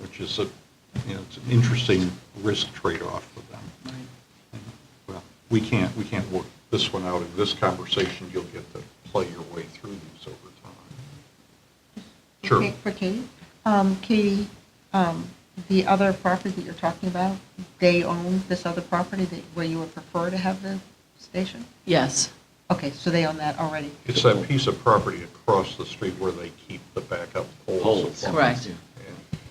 which is it's an interesting risk trade-off for them. right. Well, we can't work this one out in this conversation. You'll get to play your way through these over time. Sure. okay, for Katie. Katie, the other property that you're talking about, they own this other property where you would prefer to have the station? Yes, Okay, so they own that already. It's that piece of property across the street where they keep the backup poles. Poles. correct. Yeah.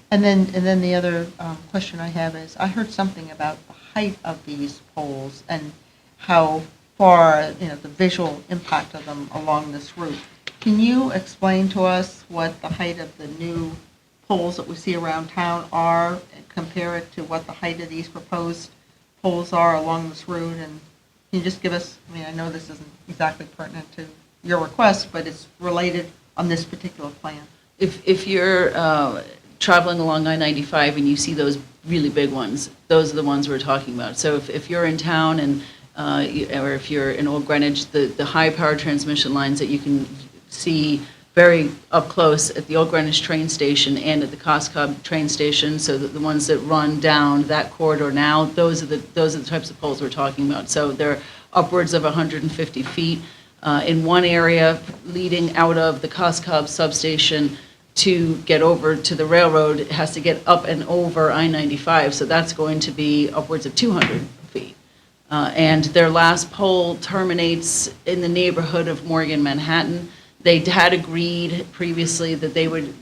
And then the other question I have is, I heard something about the height of these poles and how far, the visual impact of them along this route. Can you explain to us what the height of the new poles that we see around town are, and compare it to what the height of these proposed poles are along this route? And can you just give us, I know this isn't exactly pertinent to your request, but it's related on this particular plan. If you're traveling along I-95 and you see those really big ones, those are the ones we're talking about. So if you're in town and, or if you're in Old Greenwich, the high-power transmission lines that you can see very up close at the Old Greenwich train station and at the Coscob train station, so that the ones that run down that corridor now, those are the types of poles we're talking about. So they're upwards of 150 feet. In one area leading out of the Coscob substation to get over to the railroad, it has to get up and over I-95, so that's going to be upwards of 200 feet. And their last pole terminates in the neighborhood of Morgan, Manhattan. They had agreed previously that they would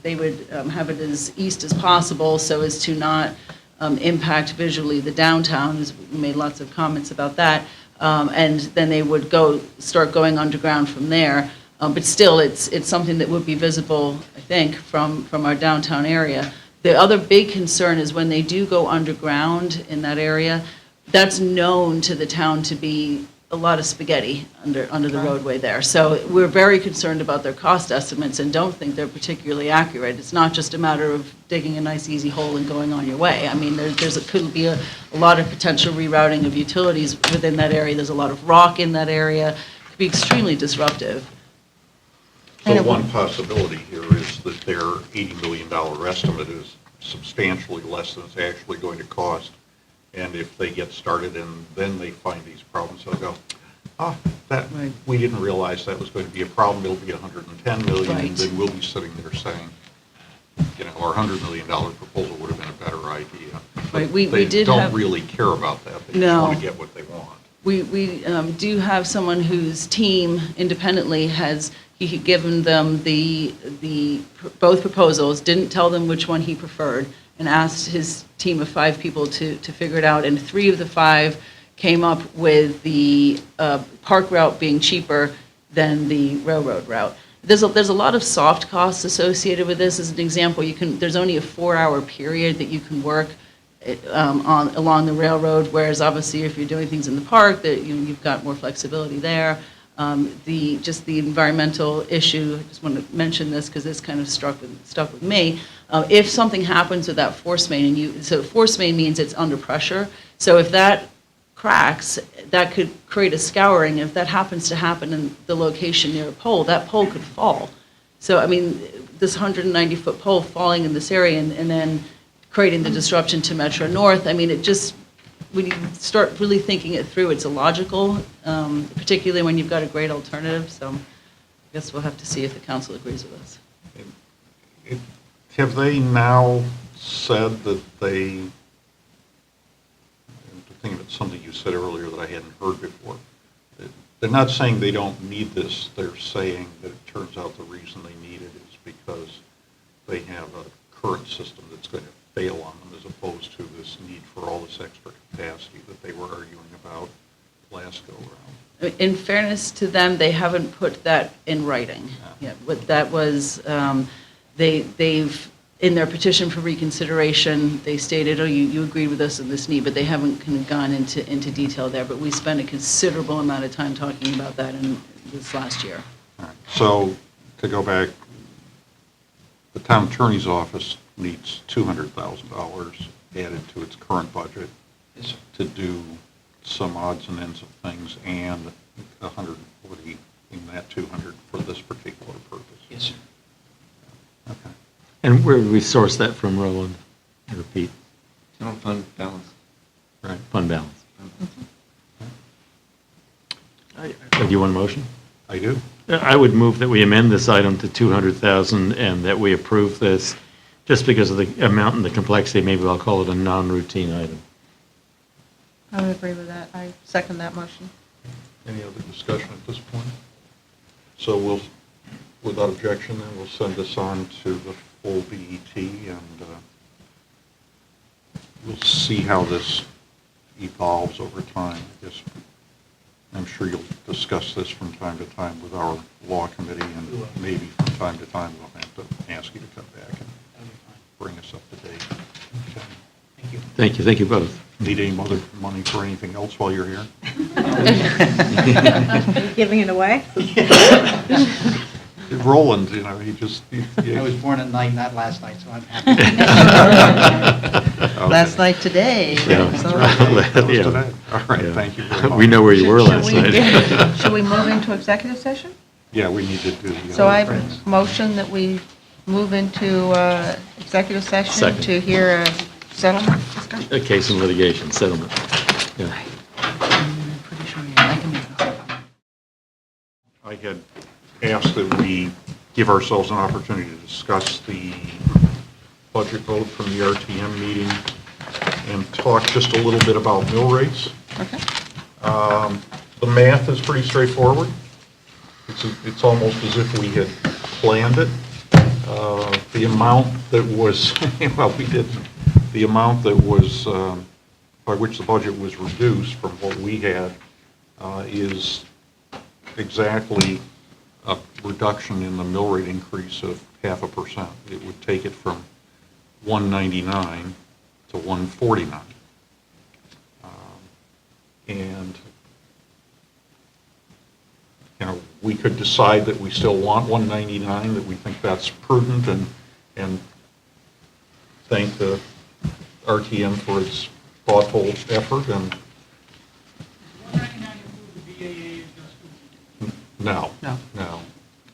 have it as east as possible so as to not impact visually the downtown, as we made lots of comments about that. And then they would start going underground from there. But still, it's something that would be visible, I think, from our downtown area. The other big concern is when they do go underground in that area, that's known to the town to be a lot of spaghetti under the roadway there. So we're very concerned about their cost estimates and don't think they're particularly accurate. It's not just a matter of digging a nice, easy hole and going on your way. I mean, could be a lot of potential rerouting of utilities within that area. There's a lot of rock in that area. It could be extremely disruptive. So one possibility here is that their $80 million estimate is substantially less than it's actually going to cost. And if they get started and then they find these problems, they'll go, we didn't realize that was going to be a problem. It'll be $110 million. Right. And then we'll be sitting there saying, our $100 million proposal would have been a better idea. But Right, we they did don't have- really care about that. They just No. want to get what they want. We do have someone whose team independently has, he had given them both proposals, didn't tell them which one he preferred, and asked his team of 5 people to figure it out, and 3 of the 5 came up with the park route being cheaper than the railroad route. There's a lot of soft costs associated with this. As an example, there's only a 4-hour period that you can work along the railroad, whereas obviously if you're doing things in the park, that you've got more flexibility there. Just the environmental issue, I just want to mention this because this kind of stuck with me. If something happens with that force main, so force main means it's under pressure, so if that cracks, that could create a scouring. If that happens to happen in the location near a pole, that pole could fall. So, I mean, this 190-foot pole falling in this area and then creating the disruption to Metro North, I mean, when you start really thinking it through, it's illogical, particularly when you've got a great alternative. So I guess we'll have to see if the council agrees with us. Have they now said that I'm thinking of something you said earlier that I hadn't heard before. They're not saying they don't need this. They're saying that it turns out the reason they need it is because they have a current system that's going to fail on them, as opposed to this need for all this extra capacity that they were arguing about last go-around. In fairness to them, they haven't put that in writing yet. What that was, they've, in their petition for reconsideration, they stated, you agreed with us on this need, but they haven't kind of gone into detail there. But we spent a considerable amount of time talking about that in this last year. All right. So to go back, the town attorney's office needs $200,000 added to its current budget to do some odds and ends of things, and 140 in that 200 for this particular purpose. Yes, sir. Okay. And where do we source that from, Roland? I repeat, General fund balance. Right. fund balance. Do you want a motion? I do. I would move that we amend this item to 200,000 and that we approve this, just because of the amount and the complexity. Maybe I'll call it a non-routine item. I would agree with that. I second that motion. Any other discussion at this point? So we'll, without objection, then we'll send this on to the full BET, and we'll see how this evolves over time. I guess I'm sure you'll discuss this from time to time with our law committee, and maybe from time to time we'll have to ask you to come back and bring us up to date. Okay. Thank you. Thank you, thank you both. Need any other money for anything else while you're here? Are you giving it away? Roland, he just... I was born at night, not last night, so I'm happy. Last night today. Yeah. So- Today. All right, Yeah. thank you very much. We know where you were Should last we- night. Should we move into executive session? Yeah, we need to do the... So I other things. motion that we move into executive session Second. to hear a settlement discussion. A case in litigation, settlement. Yeah. I'm pretty sure I can make this. I had asked that we give ourselves an opportunity to discuss the budget vote from the RTM meeting and talk just a little bit about mill rates. Okay. The math is pretty straightforward. It's almost as if we had planned it. The amount that was, well, we didn't. The amount that was, by which the budget was reduced from what we had is exactly a reduction in the mill rate increase of 0.5%. It would take it from 199 to 149. And, you know, we could decide that we still want 199, that we think that's prudent, and thank the RTM for its thoughtful effort, and 199 include the BAA adjustment? no. No. No.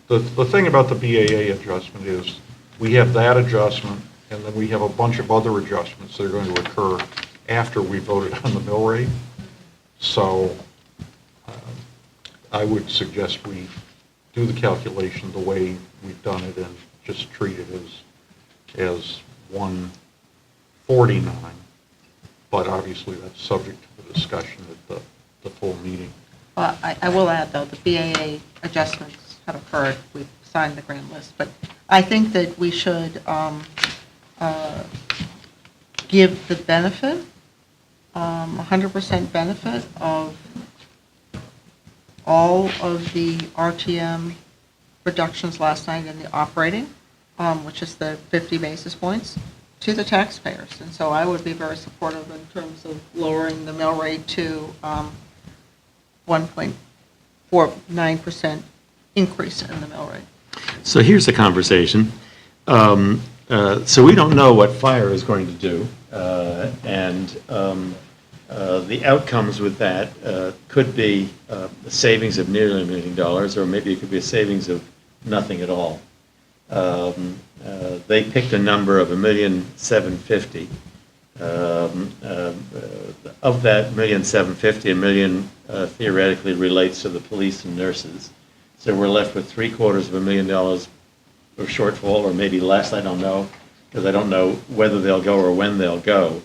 The thing about the BAA adjustment is, we have that adjustment, and then we have a bunch of other adjustments that are going to occur after we voted on the mill rate. So I would suggest we do the calculation the way we've done it and just treat it as 149. But obviously, that's subject to the discussion at the full meeting. Well, I will add, though, the BAA adjustments have occurred. We've signed the grant list. But I think that we should give the benefit, 100% benefit of all of the RTM reductions last night in the operating, which is the 50 basis points, to the taxpayers. And so I would be very supportive in terms of lowering the mill rate to 1.49% increase in the mill rate. So here's the conversation. So we don't know what fire is going to do, and the outcomes with that could be a savings of nearly $1 million, or maybe it could be a savings of nothing at all. They picked a number of $1,750,000. Of that $1,750,000, $1 million theoretically relates to the police and nurses. So we're left with $750,000 of shortfall, or maybe less, I don't know, because I don't know whether they'll go or when they'll go.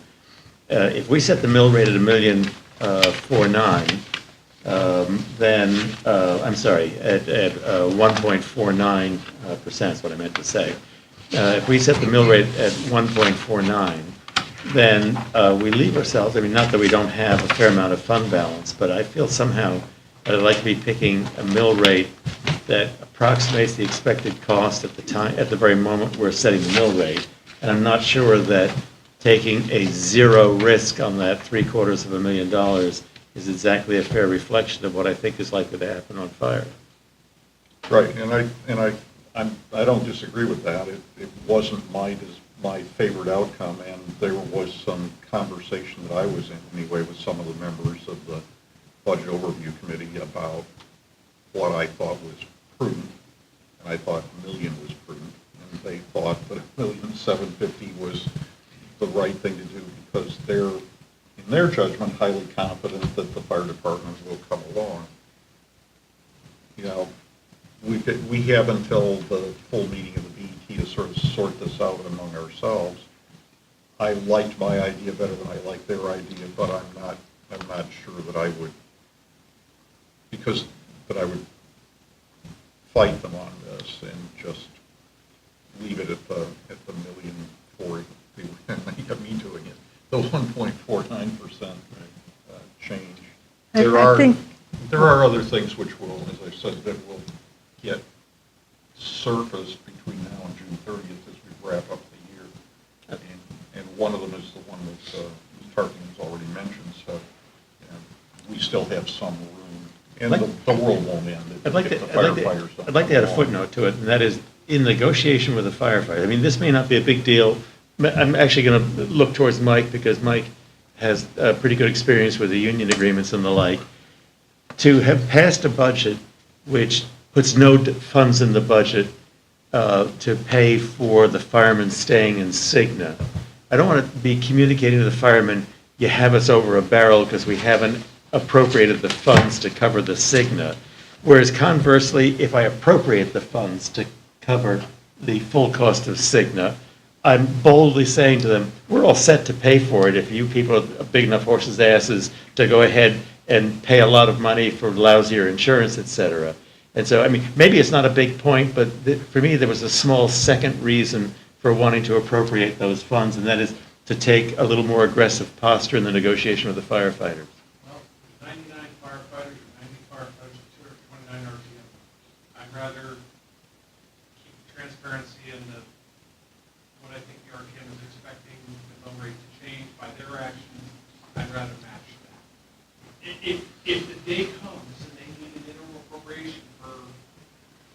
If we set the mill rate at $1,049,000, then, I'm sorry, at 1.49%, is what I meant to say. If we set the mill rate at 1.49, then we leave ourselves, I mean, not that we don't have a fair amount of fund balance, but I feel somehow that I'd like to be picking a mill rate that approximates the expected cost at the time, at the very moment we're setting the mill rate. And I'm not sure that taking a zero risk on that $750,000 is exactly a fair reflection of what I think is likely to happen on fire. Right, I don't disagree with that. It wasn't my favorite outcome, and there was some conversation that I was in anyway with some of the members of the Budget Overview Committee about what I thought was prudent, and I thought $1 million was prudent, and they thought that $1,750,000 was the right thing to do because they're, in their judgment, highly confident that the fire department will come along. You know, we have until the full meeting of the BET to sort of sort this out among ourselves. I liked my idea better than I liked their idea, but I'm not sure that I would, that I would fight them on this and just leave it at the $1,040,000. Me doing it, the 1.49% change. There are other things which will, as I said, that will get surfaced between now and June 30th as we wrap up the year. And one of them is the one that Ms. Tarkington has already mentioned, so we still have some room, and the world won't end I'd like to add a footnote to it, and that is in negotiation with the firefighter. I mean, this may not be a big deal. I'm actually going to look towards Mike because Mike has pretty good experience with the union agreements and the like. To have passed a budget which puts no funds in the budget to pay for the firemen staying in Cigna, I don't want to be communicating to the firemen, you have us over a barrel because we haven't appropriated the funds to cover the Cigna. Whereas conversely, if I appropriate the funds to cover the full cost of Cigna, I'm boldly saying to them, we're all set to pay for it if you people are big enough horses' asses to go ahead and pay a lot of money for lousier insurance, et cetera. And so, I mean, maybe it's not a big point, but for me, there was a small second reason for wanting to appropriate those funds, and that is to take a little more aggressive posture in the negotiation with the firefighters. Well, 99 firefighters or 90 firefighters, 229 RPM. I'd rather transparency and what I think the RTM is expecting the mill rate to change by their actions, I'd rather match that. If the day comes and they need an interim appropriation for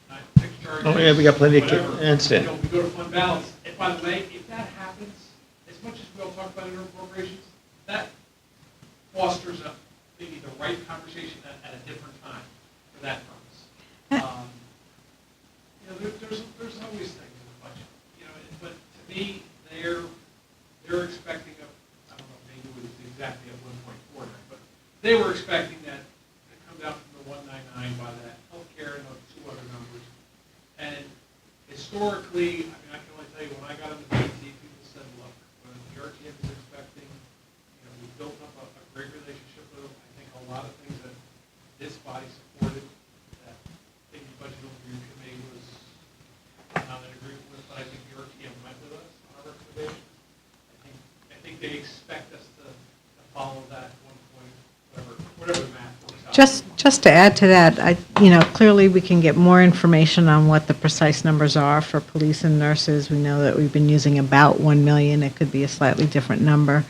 not fixed charges. Oh, yeah, we got plenty of, whatever, I understand. we go to fund balance. And by the way, if that happens, as much as we all talk about interim appropriations, that fosters maybe the right conversation at a different time for that purpose. There's always things in the budget, but to me, they're expecting I don't know, maybe it was exactly at 1.49, but they were expecting that to come down from the 199 by that healthcare and those two other numbers. And historically, I can only tell you, when I got on the BT, people said, look, when the RTM is expecting, we built up a great relationship with them. I think a lot of things that this body supported, that maybe Budget Review Committee was not in agreement with, but I think the RTM went with us on our recommendation. I think they expect us to follow that 1 point, whatever the math works out. Just to add to that, clearly we can get more information on what the precise numbers are for police and nurses. We know that we've been using about 1 million. It could be a slightly different number.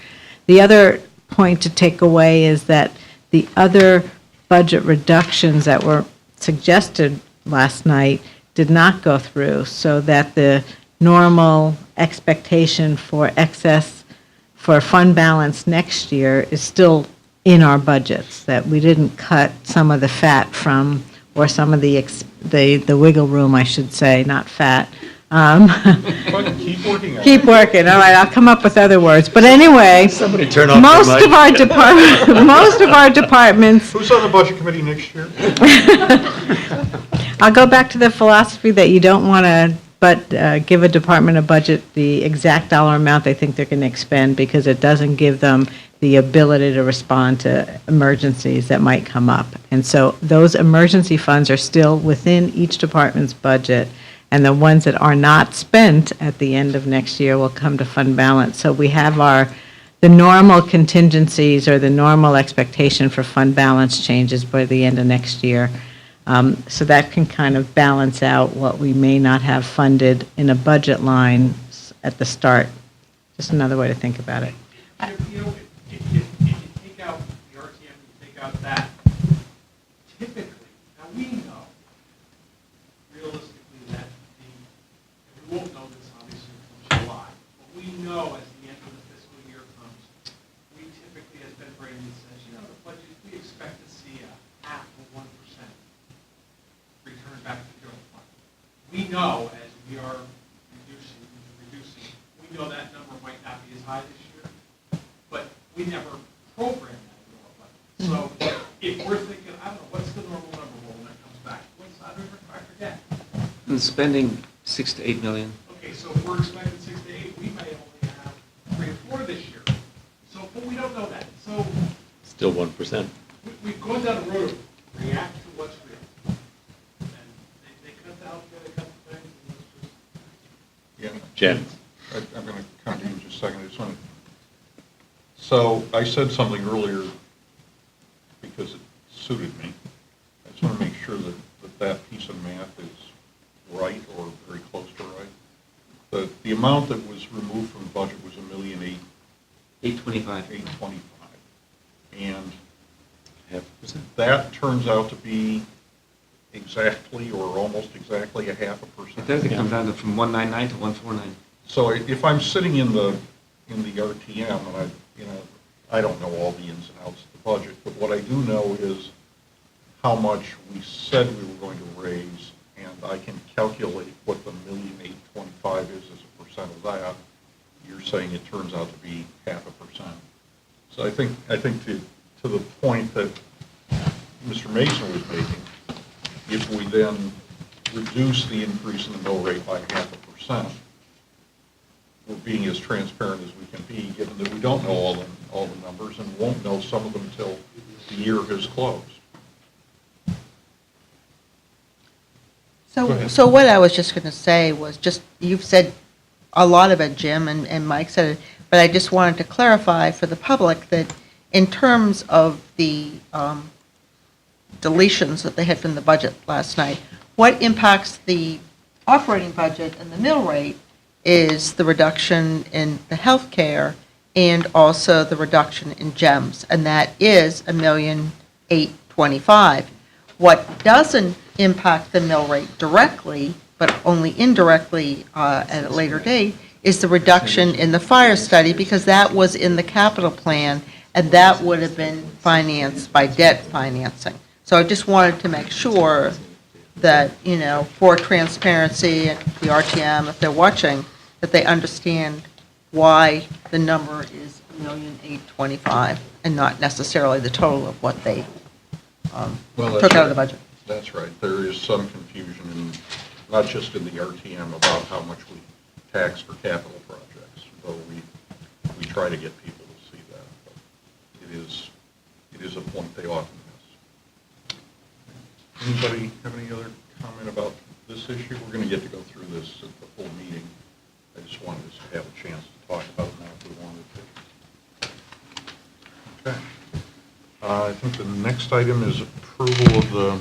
The other point to take away is that the other budget reductions that were suggested last night did not go through, so that the normal expectation for excess for fund balance next year is still in our budgets, that we didn't cut some of the fat from, or some of the wiggle room, I should say, not fat. But keep working on it. Keep working, all right, I'll come up with other words. But anyway, Somebody turn off most the mic. of our departments, Who's on the budget committee next year? I'll go back to the philosophy that you don't want to give a department a budget the exact dollar amount they think they're going to expend, because it doesn't give them the ability to respond to emergencies that might come up. And so those emergency funds are still within each department's budget, and the ones that are not spent at the end of next year will come to fund balance. So we have the normal contingencies, or the normal expectation for fund balance changes by the end of next year. So that can kind of balance out what we may not have funded in a budget line at the start. Just another way to think about it. If you take out the RTM, you take out that, typically, now we know realistically that and we won't know this obviously until July, but we know as the end of the fiscal year comes, we typically, as Ben Brandon says, the budget, we expect to see a 0.5% return back to the general fund. We know as we are reducing, we know that number might not be as high this year, but we never program that into our budget. So if we're thinking, I don't know, what's the normal number when that comes back? I forget. And spending 6 to 8 million. Okay, so if we're expecting 6 to 8, we may only have 3 or 4 this year. So, but we don't know that. So Still 1%. we've gone down the road of react to what's real. And they cut the healthcare, they cut the things, and let's just. Yeah. Jen? I'm going to come to you in just a second. I just want to. So I said something earlier because it suited me. I just want to make sure that piece of math is right, or very close to right. The amount that was removed from the budget was $1,825,000. 825. And 0.5%. that turns out to be exactly, or almost exactly, 0.5%. It does, it comes down to from 199 to 149. So if I'm sitting in the RTM, and I don't know all the ins and outs of the budget, but what I do know is how much we said we were going to raise, and I can calculate what the $1,825,000 is as a percent of that. You're saying it turns out to be 0.5%. So I think to the point that Mr. Mason was making, if we then reduce the increase in the mill rate by 0.5%, we're being as transparent as we can be, given that we don't know all the numbers and won't know some of them until the year has closed. Go ahead. So what I was just going to say was just, you've said a lot of it, Jim, and Mike said it, but I just wanted to clarify for the public that in terms of the deletions that they had from the budget last night, what impacts the operating budget and the mill rate is the reduction in the healthcare and also the reduction in GEMS, and that is $1,825,000. What doesn't impact the mill rate directly, but only indirectly at a later date, is the reduction in the fire study, because that was in the capital plan, and that would have been financed by debt financing. So I just wanted to make sure that, for transparency, and the RTM, if they're watching, that they understand why the number is $1,825,000 and not necessarily the total of what they took out of the budget. That's right. There is some confusion, not just in the RTM, about how much we tax for capital projects, though we try to get people to see that. But it is a point they often miss. Anybody have any other comment about this issue? We're going to get to go through this at the full meeting. I just wanted us to have a chance to talk about it now if we wanted to. Okay. I think the next item is approval of the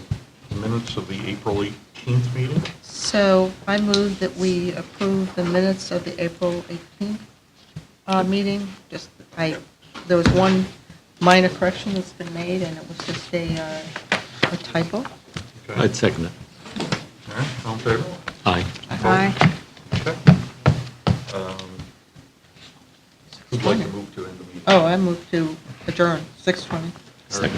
minutes of the April 18th meeting. So I move that we approve the minutes of the April 18th meeting. There was one minor correction that's been made, and it was just a typo. Okay. I'd second it. All right, all in favor? Aye. Aye. Okay. Who'd like to move to end the meeting? Oh, I move to adjourn, 6:20. All right.